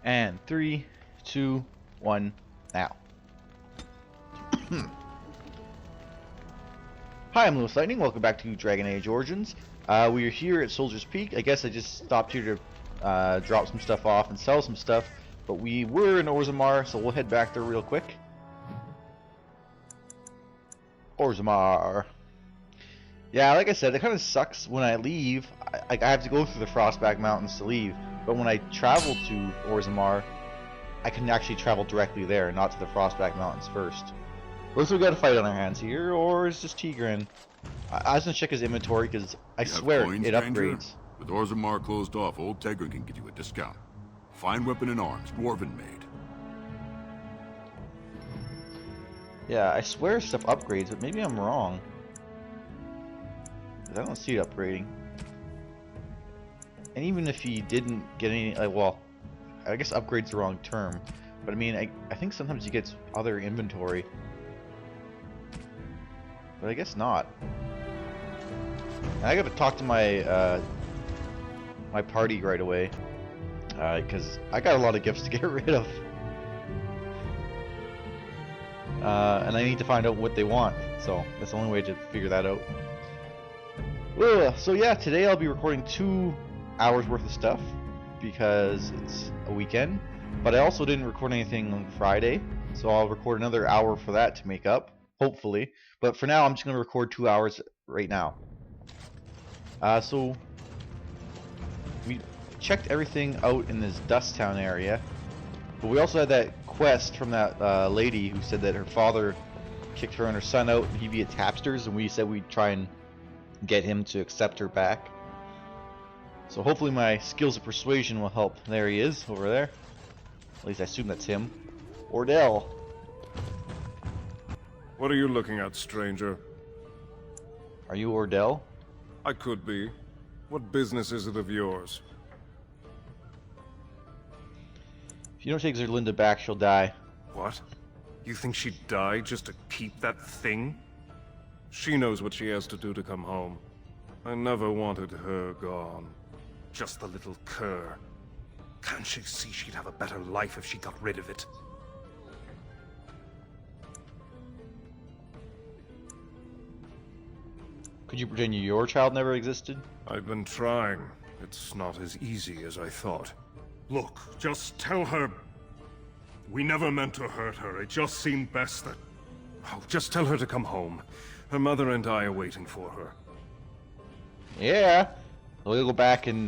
And 3, 2, 1, now. Hi, I'm LewisLightning. Welcome back to Dragon Age Origins. We are here at Soldier's Peak. I guess I just stopped here to drop some stuff off and sell some stuff. But we were in Orzammar, so we'll head back there real quick. Orzammar. Yeah, like I said, it kind of sucks when I leave. I have to go through the Frostback Mountains to leave. But when I travel to Orzammar, I can actually travel directly there, not to the Frostback Mountains first. Looks like we got a fight on our hands here, or is this Garin? I was gonna check his inventory because I swear it upgrades. With Orzammar closed off, old Tegra can get you a discount. Fine weapon and arms, Dwarven made. Yeah, I swear stuff upgrades, but maybe I'm wrong. I don't see it upgrading. And even if he didn't get any, well, I guess upgrade's the wrong term. But I mean, I think sometimes he gets other inventory. But I guess not. And I gotta talk to my my party right away. Because I got a lot of gifts to get rid of. And I need to find out what they want. So that's the only way to figure that out. So yeah, today I'll be recording 2 hours worth of stuff because it's a weekend. But I also didn't record anything on Friday, so I'll record another hour for that to make up, hopefully. But for now, I'm just going to record 2 hours right now. So we checked everything out in this Dust Town area, but we also had that quest from that lady who said that her father kicked her and her son out and he'd be at Tapsters, and we said we'd try and get him to accept her back. So hopefully my skills of persuasion will help. There he is, over there. At least I assume that's him. Ordel. What are you looking at, stranger? Are you Ordel? I could be. What business is it of yours? If you don't take Zerlinda back, she'll die. What? You think she'd die just to keep that thing? She knows what she has to do to come home. I never wanted her gone. Just the little cur. Can't she see she'd have a better life if she got rid of it? Could you pretend your child never existed? I've been trying. It's not as easy as I thought. Look, just tell her... We never meant to hurt her. It just seemed best that... Oh, just tell her to come home. Her mother and I are waiting for her. Yeah. We'll go back and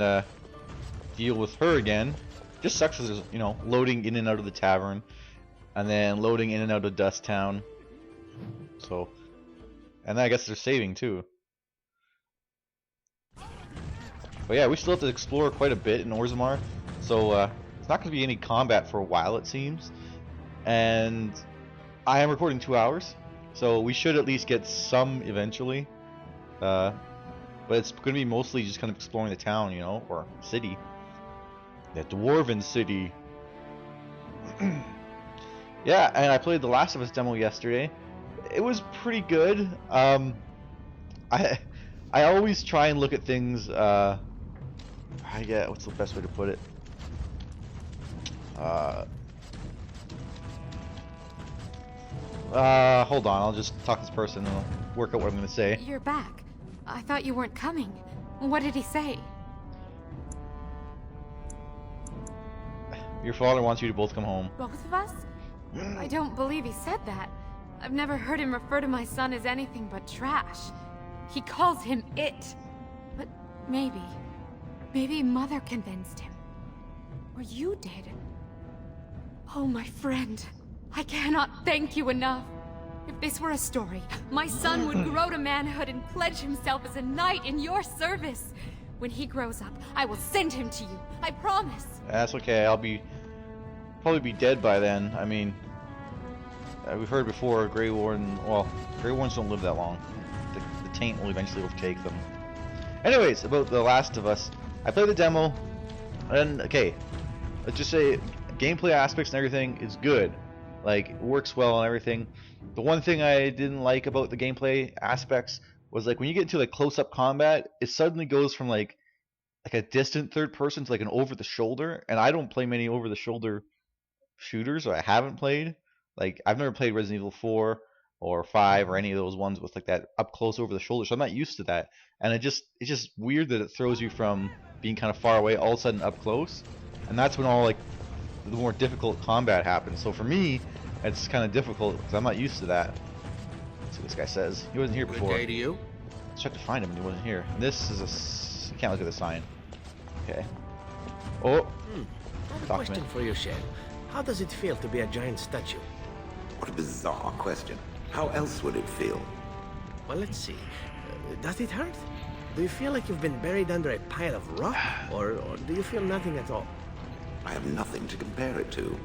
deal with her again. Just sucks because there's, you know, loading in and out of the tavern, and then loading in and out of Dust Town. So, and then I guess they're saving too. But yeah, we still have to explore quite a bit in Orzammar. So it's not going to be any combat for a while, it seems. And I am recording 2 hours, so we should at least get some eventually. But it's going to be mostly just kind of exploring the town, you know, or city. The Dwarven city. Yeah, and I played the Last of Us demo yesterday. It was pretty good. I always try and look at things. What's the best way to put it? Hold on. I'll just talk to this person and I'll work out what I'm going to say. You're back. I thought you weren't coming. What did he say? Your father wants you to both come home. Both of us? I don't believe he said that. I've never heard him refer to my son as anything but trash. He calls him it. But maybe Mother convinced him. Or you did. Oh, my friend. I cannot thank you enough. If this were a story, my son would grow to manhood and pledge himself as a knight in your service. When he grows up, I will send him to you. I promise. That's okay. I'll probably be dead by then. I mean, we've heard before, Grey Warden. Well, Grey Wardens don't live that long. The taint will eventually overtake them. Anyways, about The Last of Us, I played the demo, and okay, let's just say gameplay aspects and everything is good. Like, it works well and everything. The one thing I didn't like about the gameplay aspects was like when you get into like close-up combat, it suddenly goes from like like a distant third person to like an over the shoulder, and I don't play many over the shoulder shooters, or I haven't played. Like I've never played Resident Evil 4 or 5 or any of those ones with like that up close over the shoulder, so I'm not used to that. And it's just weird that it throws you from being kind of far away all of a sudden up close, and that's when all like the more difficult combat happens. So for me, it's kind of difficult because I'm not used to that. That's what this guy says. He wasn't here before. Good day to you. I tried to find him and he wasn't here. And this is a... can't look at the sign. Okay. Oh! I have a Document. question for you, Shale. How does it feel to be a giant statue? What a bizarre question. How else would it feel? Well, let's see. Does it hurt? Do you feel like you've been buried under a pile of rock? Or do you feel nothing at all? I have nothing to compare it to.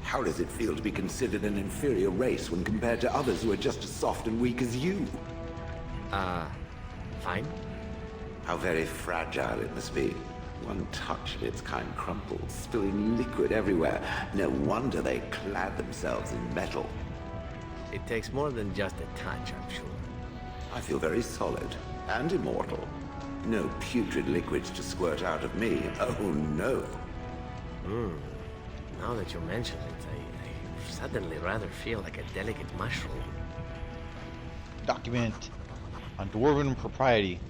How does it feel to be considered an inferior race when compared to others who are just as soft and weak as you? Fine. How very fragile it must be. One touch and its kind crumples, spilling liquid everywhere. No wonder they clad themselves in metal. It takes more than just a touch, I'm sure. I feel very solid and immortal. No putrid liquids to squirt out of me. Oh no. Now that you mention it, I suddenly rather feel like a delicate mushroom. Document on Dwarven propriety.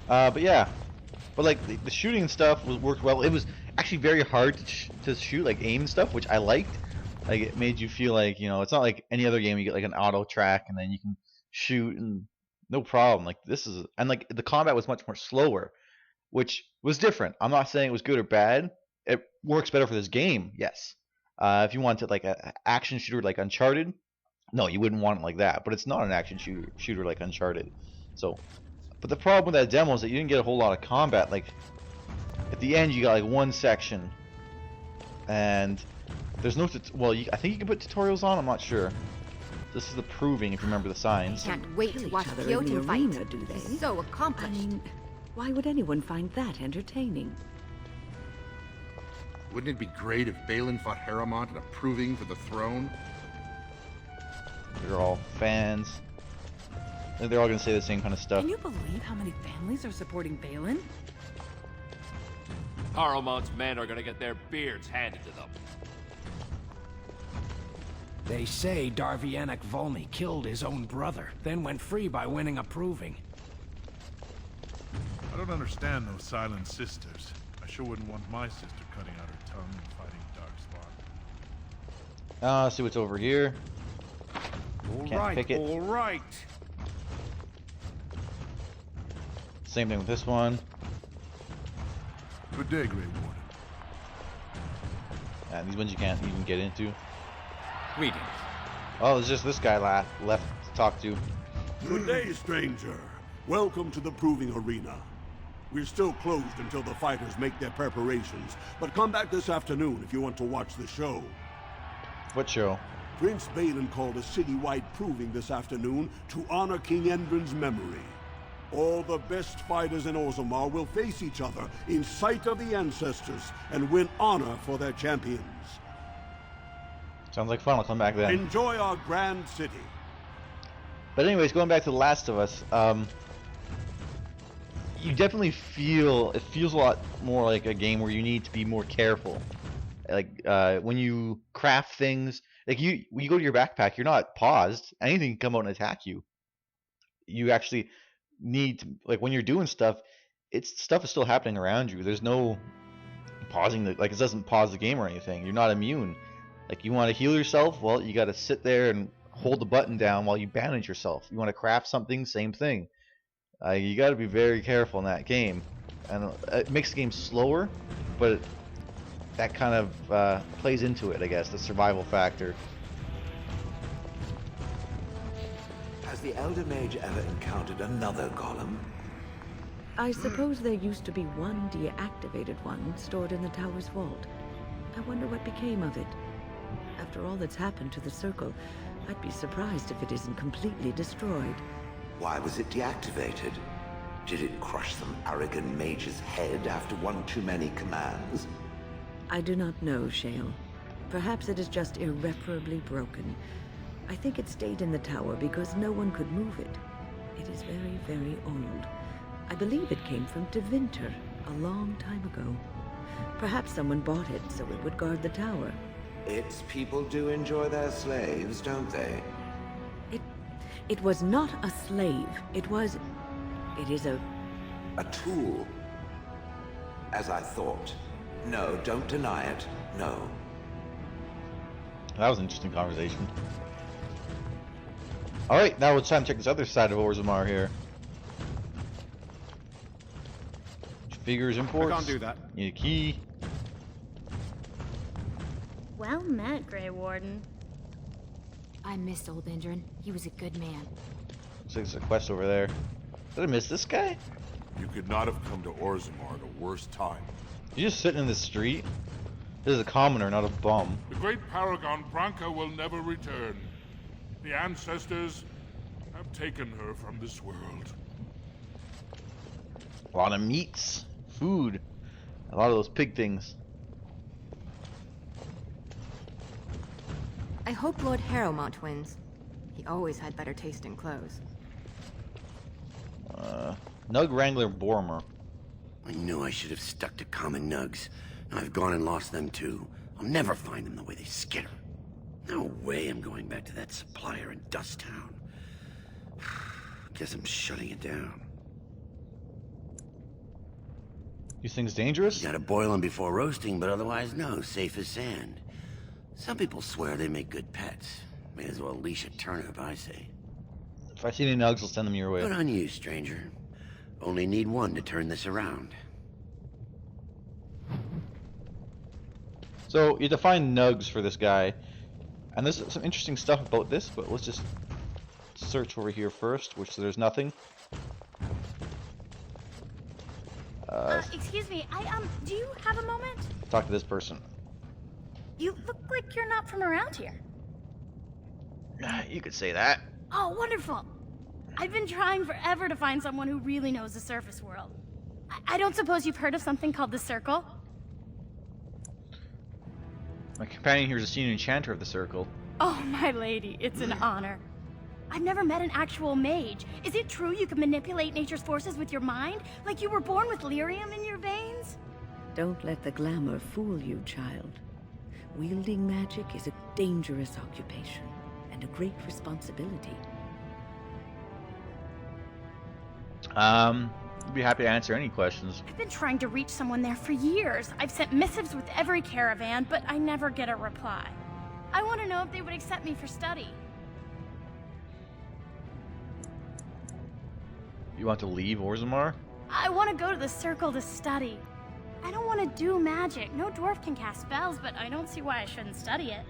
But yeah, but like the shooting and stuff worked well. It was actually very hard to shoot, like aim and stuff, which I liked. Like it made you feel like, you know, it's not like any other game you get like an auto track and then you can shoot and no problem. Like this is, and like the combat was much more slower, which was different. I'm not saying it was good or bad. It works better for this game, yes. If you wanted like an action shooter like Uncharted, no, you wouldn't want it like that. But it's not an action shooter like Uncharted. So, but the problem with that demo is that you didn't get a whole lot of combat. Like at the end, you got like one section, and there's no well. I think you can put tutorials on. I'm not sure. This is the proving, if you remember the signs. Can't wait to watch other in the Kyoto fight. arena, do they? So I accomplished. mean, why would anyone find that entertaining? Wouldn't it be great if Balin fought Harrowmont in a proving for the throne? They're all fans. They're all gonna say the same kind of stuff. Can you believe how many families are supporting Balin? Harrowmont's men are gonna get their beards handed to them. They say Darvianic Volney killed his own brother, then went free by winning a proving. I don't understand those silent sisters. I sure wouldn't want my sister cutting out her tongue and fighting Darkspawn. See what's over here. Can't pick it. All right. Same thing with this one. Good day, Grey Warden. And these ones you can't even get into. Greetings. Oh, there's just this guy left to talk to. Good day, stranger. Welcome to the proving arena. We're still closed until the fighters make their preparations, but come back this afternoon if you want to watch the show. What show? Prince Balin called a citywide proving this afternoon to honor King Endrin's memory. All the best fighters in Orzammar will face each other in sight of the ancestors and win honor for their champions. Sounds like fun. I'll come back then. Enjoy our grand city. But anyways, going back to The Last of Us, you definitely feel, it feels a lot more like a game where you need to be more careful. Like when you craft things, like when you go to your backpack, you're not paused. Anything can come out and attack you. You actually need to, like when you're doing stuff, stuff is still happening around you. There's no pausing, like it doesn't pause the game or anything. You're not immune. Like you want to heal yourself, well, you got to sit there and hold the button down while you bandage yourself. You want to craft something, same thing. You got to be very careful in that game, and it makes the game slower, but that kind of plays into it, I guess, the survival factor. Has the Elder Mage ever encountered another golem? I suppose there used to be one deactivated one stored in the tower's vault. I wonder what became of it. After all that's happened to the Circle, I'd be surprised if it isn't completely destroyed. Why was it deactivated? Did it crush some arrogant mage's head after one too many commands? I do not know, Shale. Perhaps it is just irreparably broken. I think it stayed in the tower because no one could move it. It is very, very old. I believe it came from Tevinter, a long time ago. Perhaps someone bought it so it would guard the tower. Its people do enjoy their slaves, don't they? It was not a slave. It is a tool. As I thought. No, don't deny it. No. That was an interesting conversation. Alright, now it's time to check this other side of Orzammar here. Figures imports. I can't do that. Need a key. Well met, Grey Warden. I missed old Indran. He was a good man. Looks like there's a quest over there. Did I miss this guy? You could not have come to Orzammar at a worse time. He's just sitting in the street. This is a commoner, not a bum. The great paragon Branka will never return. The ancestors have taken her from this world. A lot of meats, food, a lot of those pig things. I hope Lord Harrowmont wins. He always had better taste in clothes. Nug Wrangler Bormer. I knew I should have stuck to common nugs. Now I've gone and lost them too. I'll never find them the way they skitter. No way I'm going back to that supplier in Dust Town. Guess I'm shutting it down. These things dangerous? You gotta boil them before roasting, but otherwise no, safe as sand. Some people swear they make good pets. May as well leash a turnip, I say. If I see any nugs, I'll send them your way. Good on you, stranger. Only need one to turn this around. So, you have to find nugs for this guy. And there's some interesting stuff about this, but let's just search over here first, which there's nothing. Excuse me, do you have a moment? Talk to this person. You look like you're not from around here. You could say that. Oh, wonderful. I've been trying forever to find someone who really knows the surface world. I don't suppose you've heard of something called the Circle? My companion here is a senior enchanter of the Circle. Oh, my lady, it's an honor. I've never met an actual mage. Is it true you can manipulate nature's forces with your mind? Like you were born with lyrium in your veins? Don't let the glamour fool you, child. Wielding magic is a dangerous occupation and a great responsibility. I'd be happy to answer any questions. I've been trying to reach someone there for years. I've sent missives with every caravan, but I never get a reply. I want to know if they would accept me for study. You want to leave Orzammar? I want to go to the Circle to study. I don't want to do magic. No dwarf can cast spells, but I don't see why I shouldn't study it.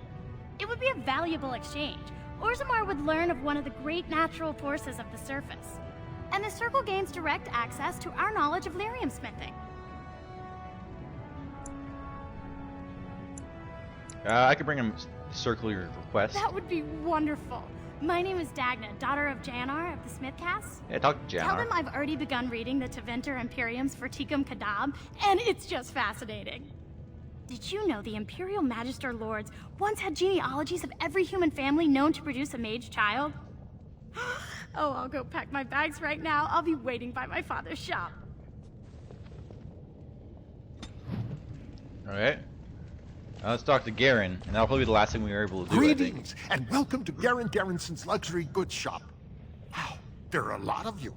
It would be a valuable exchange. Orzammar would learn of one of the great natural forces of the surface. And the Circle gains direct access to our knowledge of lyrium smithing. I could bring him circle your request. That would be wonderful. My name is Dagna, daughter of Janar of the Smithcast. Yeah, talk to Janar. Tell them I've already begun reading the Teventer Imperiums for Tikum Kadab, and it's just fascinating. Did you know the Imperial Magister Lords once had genealogies of every human family known to produce a mage child? Oh, I'll go pack my bags right now. I'll be waiting by my father's shop. Alright. Now let's talk to Garin, and that'll probably be the last thing we were able to do. Greetings, and welcome to Garin Garrison's luxury goods shop. Wow, there are a lot of you.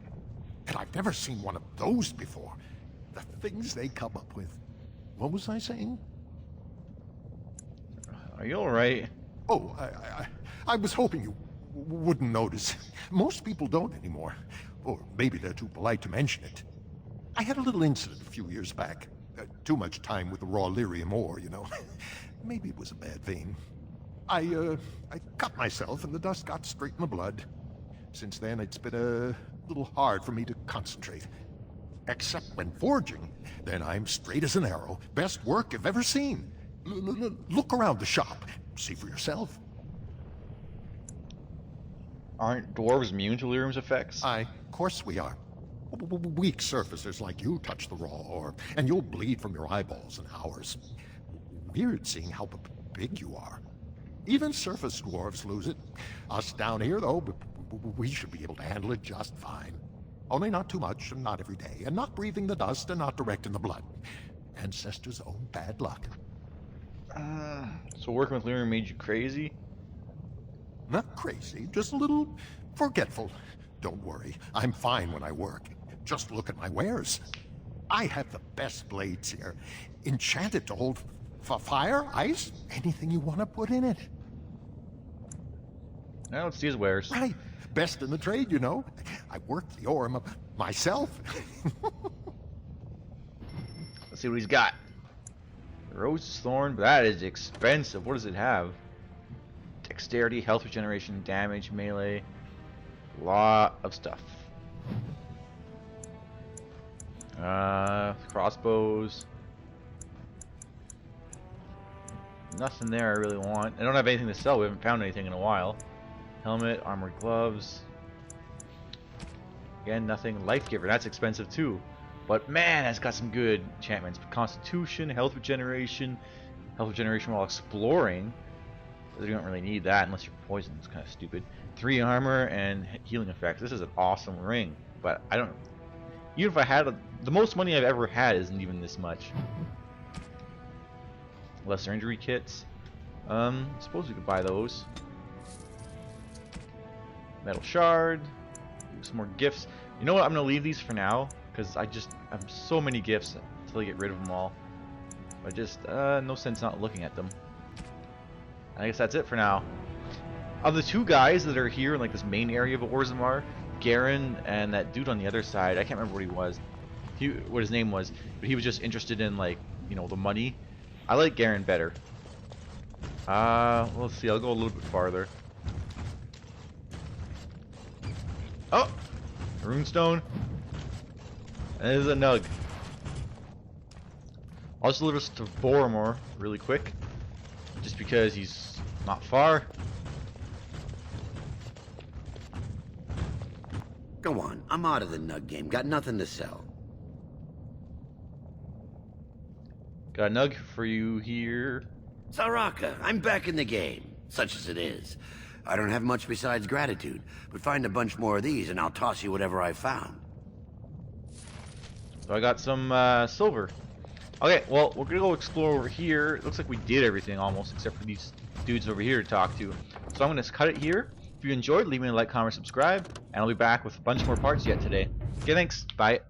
And I've never seen one of those before. The things they come up with. What was I saying? Are you alright? Oh, I was hoping you wouldn't notice. Most people don't anymore. Or maybe they're too polite to mention it. I had a little incident a few years back. Too much time with the raw lyrium ore, you know. Maybe it was a bad vein. I cut myself and the dust got straight in the blood. Since then, it's been a little hard for me to concentrate. Except when forging. Then I'm straight as an arrow. Best work you've ever seen. Look around the shop. See for yourself. Aren't dwarves immune to lyrium's effects? Of course we are. Weak surfacers like you touch the raw ore, and you'll bleed from your eyeballs in hours. Weird seeing how big you are. Even surface dwarves lose it. Us down here, though, we should be able to handle it just fine. Only not too much, and not every day, and not breathing the dust, and not direct in the blood. Ancestors' own bad luck. So working with Lyra made you crazy? Not crazy, just a little forgetful. Don't worry, I'm fine when I work. Just look at my wares. I have the best blades here. Enchanted to hold fire, ice, anything you want to put in it. Now let's see his wares. Right. Best in the trade, you know. I work the ore myself. Let's see what he's got. Rose's Thorn, but that is expensive. What does it have? Dexterity, health regeneration, damage, melee. Lot of stuff. Crossbows. Nothing there I really want. I don't have anything to sell. We haven't found anything in a while. Helmet, armored gloves. Again, nothing. Life Giver, that's expensive too. But man, that's got some good enchantments. Constitution, health regeneration while exploring. You don't really need that unless you're poisoned. It's kind of stupid. 3 armor and healing effects. This is an awesome ring, but I don't. Even if I had the most money I've ever had isn't even this much. Lesser injury kits. Suppose we could buy those. Metal shard. Some more gifts. You know what? I'm gonna leave these for now because I have so many gifts until I get rid of them all. I just no sense not looking at them. I guess that's it for now. Of the 2 guys that are here in like this main area of Orzammar, Garin and that dude on the other side, I can't remember what he was. What his name was, but he was just interested in like, you know, the money. I like Garin better. Let's see, I'll go a little bit farther. Oh! A runestone. And there's a nug. I'll just deliver this to Boromir really quick. Just because he's not far. Go on, I'm out of the nug game. Got nothing to sell. Got a nug for you here. Saraka, I'm back in the game, such as it is. I don't have much besides gratitude, but find a bunch more of these and I'll toss you whatever I found. So I got some silver. Okay, well, we're gonna go explore over here. It looks like we did everything almost, except for these dudes over here to talk to. So I'm gonna cut it here. If you enjoyed, leave me a like, comment, subscribe, and I'll be back with a bunch more parts yet today. Okay, thanks. Bye.